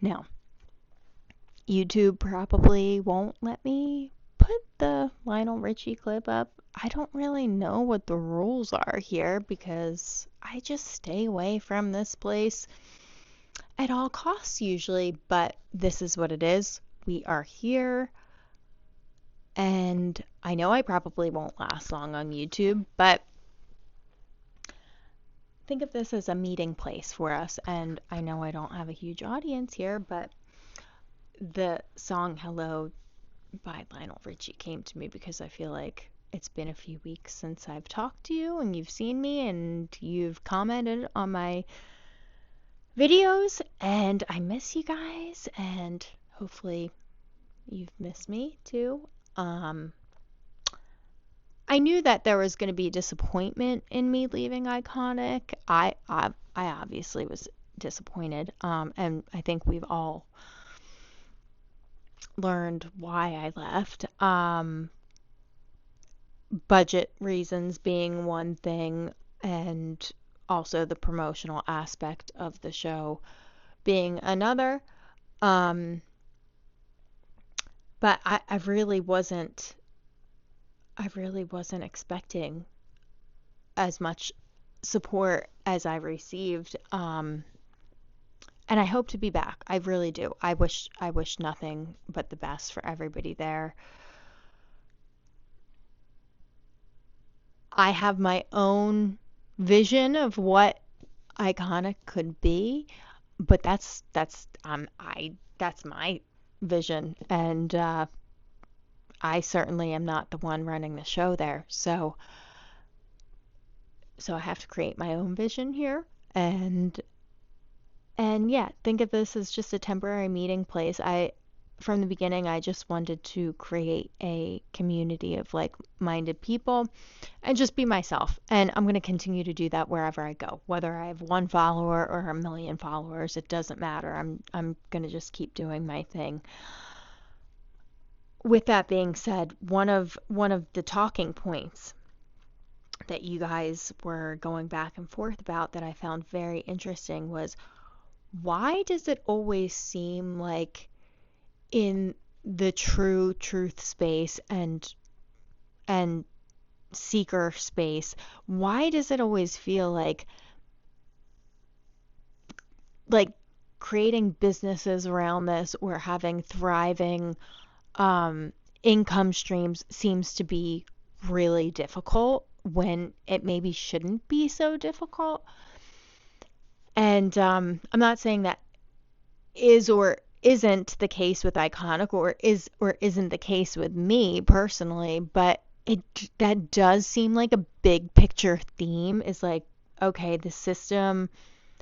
Now, YouTube probably won't let me put the Lionel Richie clip up. I don't really know what the rules are here because I just stay away from this place at all costs usually, but this is what it is. We are here, and I know I probably won't last long on YouTube, but think of this as a meeting place for us. And I know I don't have a huge audience here, but the song Hello by Lionel Richie came to me because I feel like it's been a few weeks since I've talked to you and you've seen me and you've commented on my videos, and I miss you guys, and hopefully you've missed me too. I knew that there was going to be disappointment in me leaving Iconic. I obviously was disappointed, and I think we've all learned why I left. Budget reasons being one thing, and also the promotional aspect of the show being another. Um, but I really wasn't expecting as much support as I received. And I hope to be back. I really do. I wish nothing but the best for everybody there. I have my own vision of what Iconic could be, but that's my vision, and I certainly am not the one running the show there. So I have to create my own vision here, and yeah, think of this as just a temporary meeting place. From the beginning, I just wanted to create a community of like-minded people and just be myself. And I'm going to continue to do that wherever I go. Whether I have 1 follower or 1 million followers, it doesn't matter. I'm going to just keep doing my thing. With that being said, one of the talking points that you guys were going back and forth about that I found very interesting was, why does it always seem like in the truth space and seeker space, why does it always feel like creating businesses around this or having thriving income streams seems to be really difficult when it maybe shouldn't be so difficult? And I'm not saying that is or isn't the case with Iconic, or is or isn't the case with me personally, but that does seem like a big picture theme, is like, okay, the system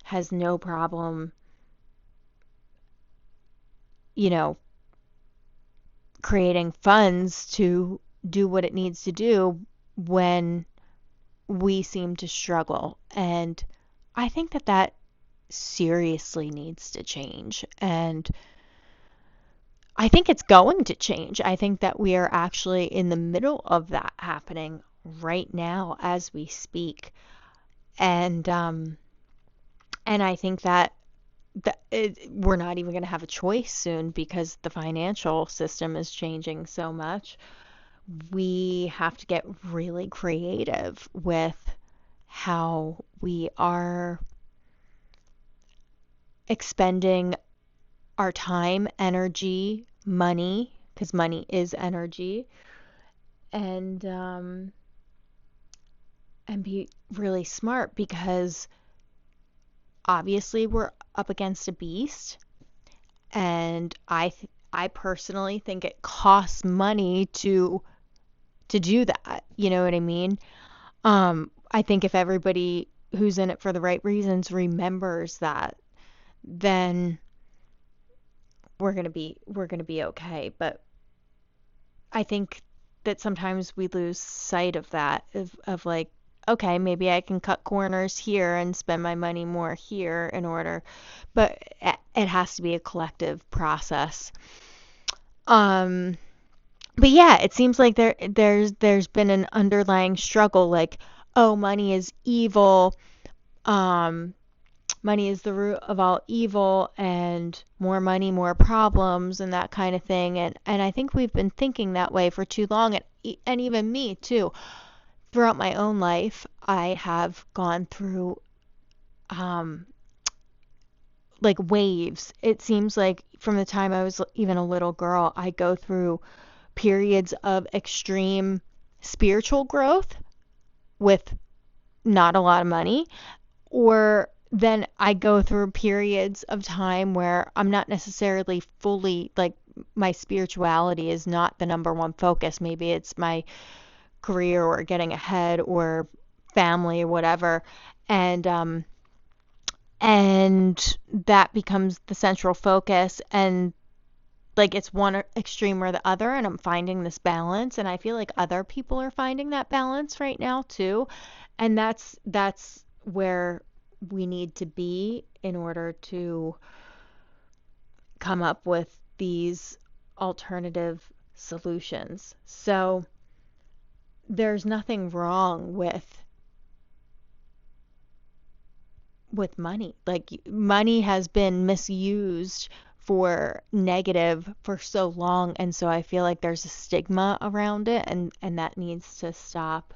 has no problem, you know, creating funds to do what it needs to do when we seem to struggle. And I think that seriously needs to change. And I think it's going to change. I think that we are actually in the middle of that happening right now as we speak. And I think that we're not even going to have a choice soon because the financial system is changing so much. We have to get really creative with how we are expending our time, energy, money, because money is energy, and and be really smart, because obviously we're up against a beast, and I personally think it costs money to do that. You know what I mean? I think if everybody who's in it for the right reasons remembers that, then we're gonna be okay. But I think that sometimes we lose sight of that, of like, okay, maybe I can cut corners here and spend my money more here in order, but it has to be a collective process. Um, but yeah, it seems like there's been an underlying struggle, like, oh, money is evil. Um, money is the root of all evil, and more money, more problems, and that kind of thing. And I think we've been thinking that way for too long, and even me too. Throughout my own life, I have gone through um, like waves. It seems like from the time I was even a little girl, I go through periods of extreme spiritual growth with not a lot of money, or then I go through periods of time where I'm not necessarily fully like my spirituality is not the number one focus. Maybe it's my career or getting ahead or family or whatever. And and that becomes the central focus, and like it's one extreme or the other, and I'm finding this balance, and I feel like other people are finding that balance right now too. And that's where we need to be in order to come up with these alternative solutions. So there's nothing wrong with money. Like money has been misused for negative for so long, and so I feel like there's a stigma around it, and that needs to stop.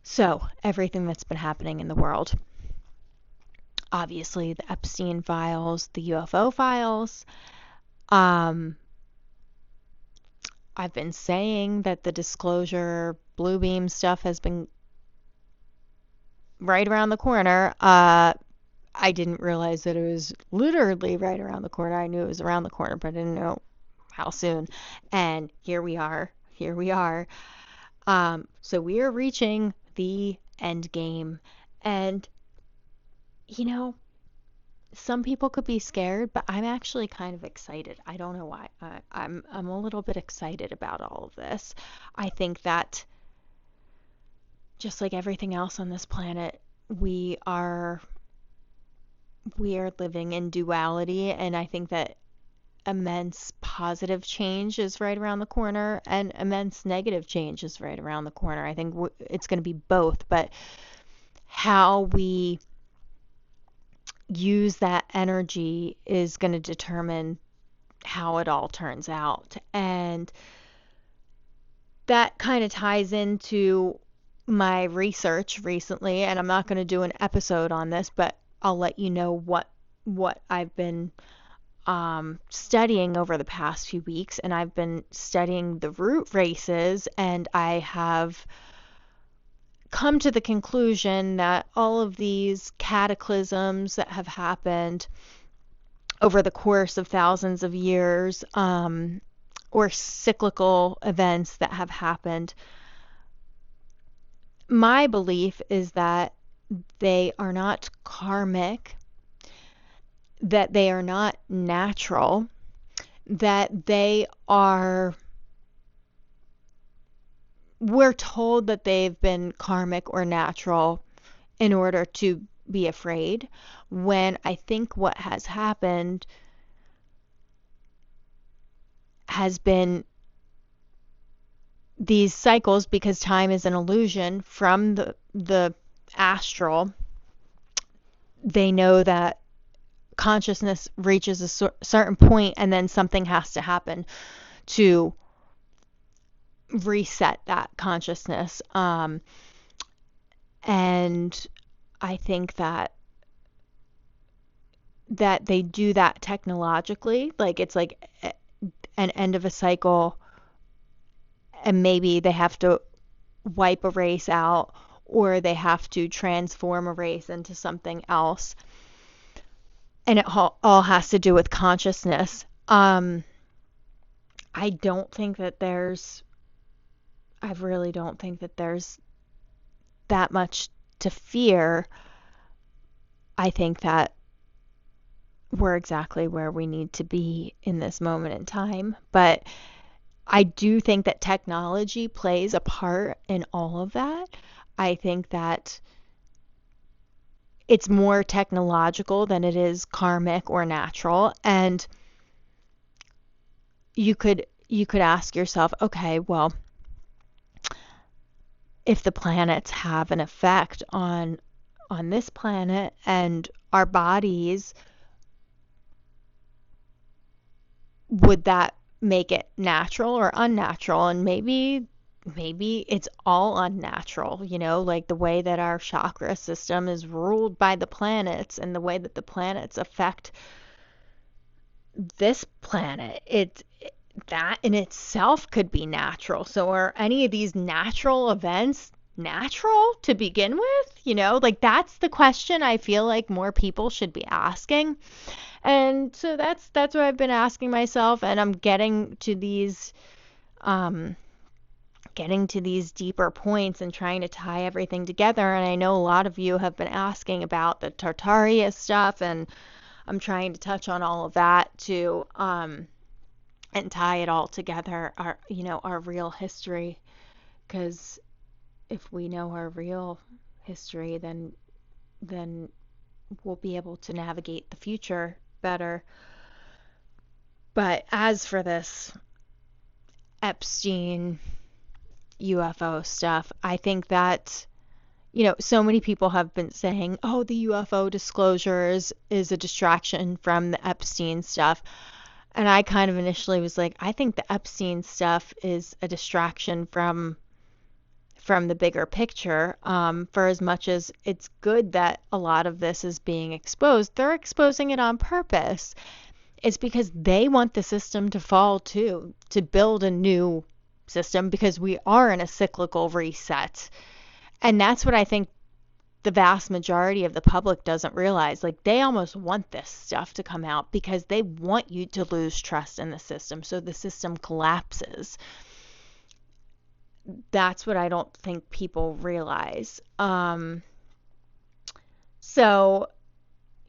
So everything that's been happening in the world, obviously the Epstein files, the UFO files, um I've been saying that the disclosure blue beam stuff has been right around the corner. I didn't realize that it was literally right around the corner. I knew it was around the corner, but I didn't know how soon. And here we are. Here we are. So we are reaching the end game. And, you know, some people could be scared, but I'm actually kind of excited. I don't know why. I'm a little bit excited about all of this. I think that just like everything else on this planet, we are living in duality, and I think that immense positive change is right around the corner and immense negative change is right around the corner. I think it's going to be both, but how we use that energy is going to determine how it all turns out. And that kind of ties into my research recently, and I'm not going to do an episode on this, but I'll let you know what I've been studying over the past few weeks. And I've been studying the root races, and I have come to the conclusion that all of these cataclysms that have happened over the course of thousands of years, or cyclical events that have happened, my belief is that they are not karmic, that they are not natural, that they are, we're told that they've been karmic or natural in order to be afraid, when I think what has happened has been these cycles, because time is an illusion from the astral. They know that consciousness reaches a certain point, and then something has to happen to reset that consciousness. And I think that they do that technologically. Like it's like an end of a cycle, and maybe they have to wipe a race out, or they have to transform a race into something else. And it all has to do with consciousness. I don't think that I really don't think that there's that much to fear. I think that we're exactly where we need to be in this moment in time. But I do think that technology plays a part in all of that. I think that it's more technological than it is karmic or natural. And you could ask yourself, okay, well, if the planets have an effect on on this planet, and our bodies, would that make it natural or unnatural? And maybe it's all unnatural, like the way that our chakra system is ruled by the planets and the way that the planets affect this planet. That in itself could be natural. So are any of these natural events natural to begin with? Like that's the question I feel like more people should be asking. And so that's what I've been asking myself, and I'm um getting to these deeper points and trying to tie everything together. And I know a lot of you have been asking about the Tartaria stuff, and I'm trying to touch on all of that too, and tie it all together, our real history. Because if we know our real history, then we'll be able to navigate the future better. But as for this Epstein UFO stuff, I think that, so many people have been saying, oh, the UFO disclosures is a distraction from the Epstein stuff. And I kind of initially was like, I think the Epstein stuff is a distraction from the bigger picture. For as much as it's good that a lot of this is being exposed, they're exposing it on purpose. It's because they want the system to fall too, to build a new system, because we are in a cyclical reset. And that's what I think the vast majority of the public doesn't realize. Like, they almost want this stuff to come out because they want you to lose trust in the system, so the system collapses. That's what I don't think people realize. So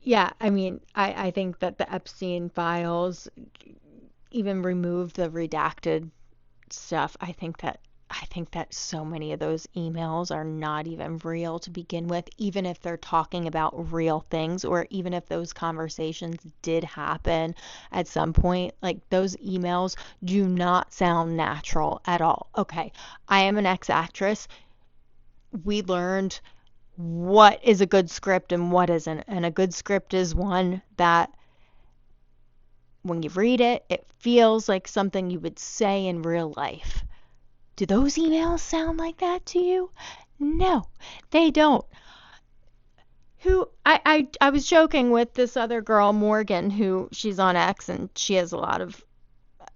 yeah, I mean, I think that the Epstein files, even remove the redacted stuff. I think that so many of those emails are not even real to begin with, even if they're talking about real things, or even if those conversations did happen at some point. Like, those emails do not sound natural at all. Okay, I am an ex-actress. We learned what is a good script and what isn't. And a good script is one that when you read it, it feels like something you would say in real life. Do those emails sound like that to you? No, they don't. I was joking with this other girl, Morgan, who she's on X, and she has a lot of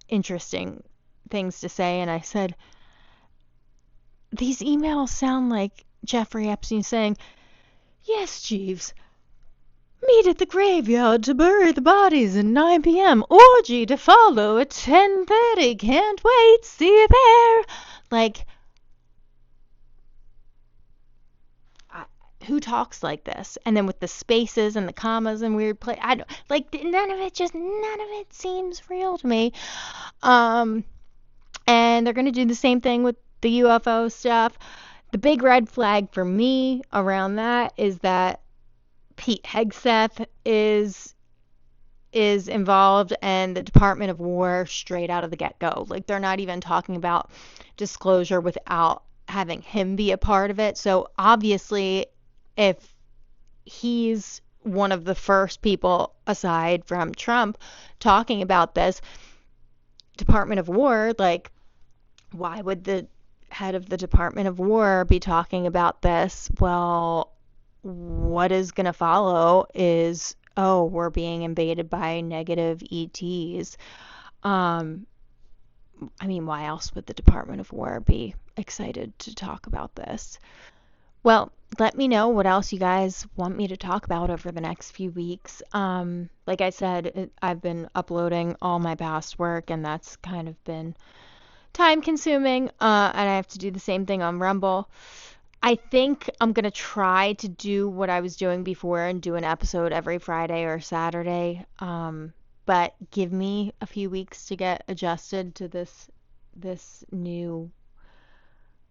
interesting things to say. And I said, these emails sound like Jeffrey Epstein saying, yes, Jeeves, meet at the graveyard to bury the bodies at 9 p.m. Orgy to follow at 10:30. Can't wait. See you there. Like, who talks like this? And then with the spaces and the commas and weird play, I don't like, none of it seems real to me. And they're gonna do the same thing with the UFO stuff. The big red flag for me around that is that Pete Hegseth is involved, and the Department of War straight out of the get-go. Like, they're not even talking about disclosure without having him be a part of it. So obviously, if he's one of the first people aside from Trump talking about this, Department of War, like, why would the head of the Department of War be talking about this? Well, what is going to follow is, oh, we're being invaded by negative ETs. I mean, why else would the Department of War be excited to talk about this? Well, let me know what else you guys want me to talk about over the next few weeks. Like I said, I've been uploading all my past work, and that's kind of been time consuming, and I have to do the same thing on Rumble. I think I'm going to try to do what I was doing before and do an episode every Friday or Saturday. But give me a few weeks to get adjusted to this new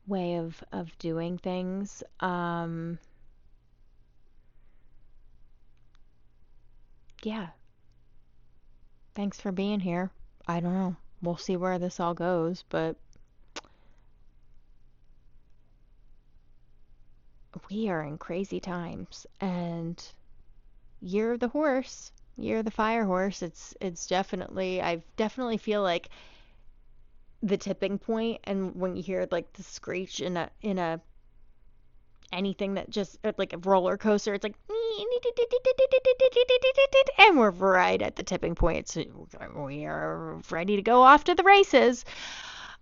way of doing things. Yeah. Thanks for being here. I don't know. We'll see where this all goes, but we are in crazy times, and year of the horse, year of the fire horse. It's definitely, I definitely feel like the tipping point, and when you hear like the screech in a anything that just like a roller coaster, it's like, and we're right at the tipping point. So we are ready to go off to the races.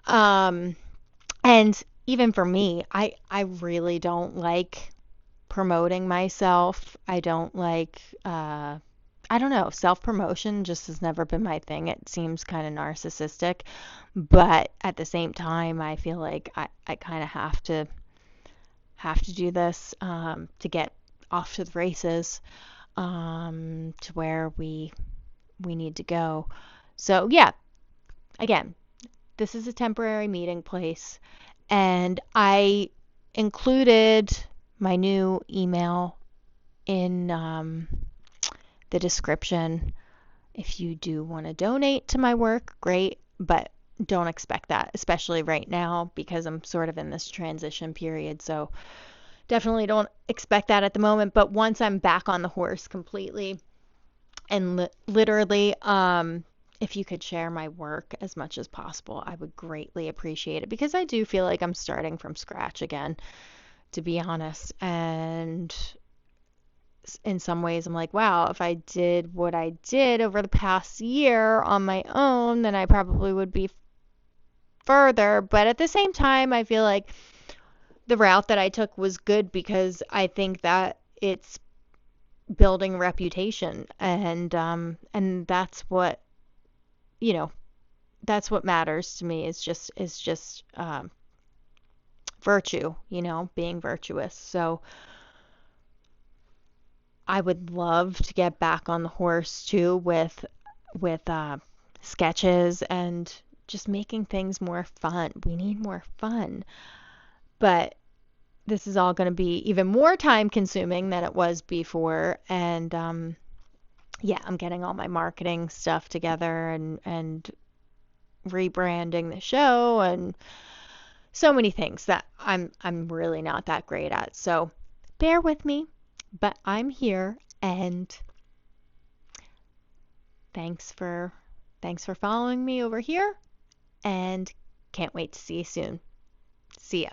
Um, and even for me, I really don't like promoting myself. I don't like I don't know, self-promotion just has never been my thing. It seems kind of narcissistic, but at the same time, I feel like I kind of have to do this to get off to the races, to where we need to go. So yeah, again, this is a temporary meeting place, and I included my new email in the description. If you do want to donate to my work, great, but don't expect that, especially right now because I'm sort of in this transition period. So definitely don't expect that at the moment. But once I'm back on the horse completely and literally, if you could share my work as much as possible, I would greatly appreciate it because I do feel like I'm starting from scratch again, to be honest. And in some ways, I'm like, wow, if I did what I did over the past year on my own, then I probably would be further. But at the same time, I feel like the route that I took was good because I think that it's building reputation, and that's what, you know, that's what matters to me, is just virtue, being virtuous. So I would love to get back on the horse too with sketches and just making things more fun. We need more fun. But this is all going to be even more time consuming than it was before. And yeah, I'm getting all my marketing stuff together and rebranding the show and so many things that I'm really not that great at. So bear with me, but I'm here, and thanks for following me over here, and can't wait to see you soon. See ya.